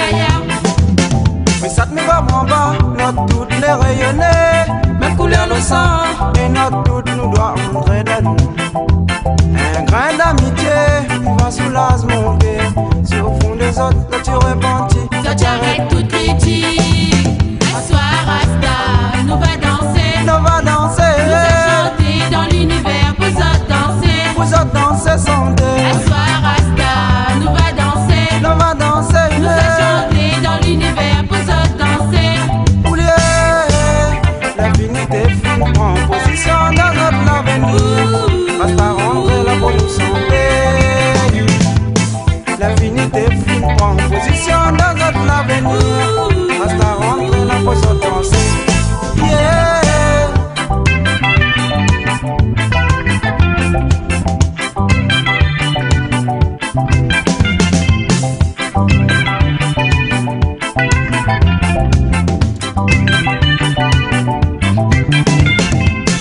ailleurs. Mais ça ne va moins bas, notre toutes les rayonner. Ma couleur le sang, Et notre toutes nous doit entrer de nous. Un grain d'amitié va soulager mon cœur. Si au fond des autres, là tu repentis. toi tu arrêtes toute critique. Un soir Rasta, nous va danser. Nous va danser, Nous a chanté dans l'univers, vous autres danser. vous autres dansez santé. Un soir Rasta, nous va danser. Nous va danser, Nous a chanté dans l'univers, vous autres danser. oubliez. L'infinité fine prend position dans notre avenir. Reste à rendre la bonne santé. L'infinité fine prend position dans notre avenir. Reste à rendre la bonne santé. Yeah.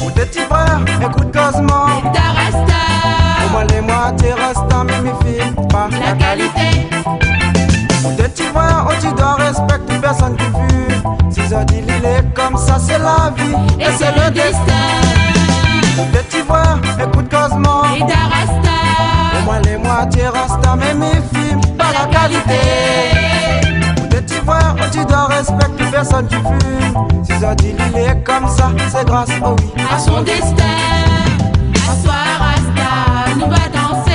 Ou des petits frères, écoute Cosmo. Ta Rasta, Au moins les moitiés restent à mes filles, pas la qualité. Ou des petits frères, oh tu dois respecter une personne qui fume. Si je dis il est comme ça, c'est la vie. Et c'est le destin. Ou des petits frères, écoute Cosmo. Et ta Au Rasta, moins les moitiés restent à mes filles, pas la qualité. Ou des petits frères, oh tu dois respecter une personne qui fume. Si je dis il est comme ça, c'est grâce, oh oui, à son destin. Un soir Rasta, nous va danser.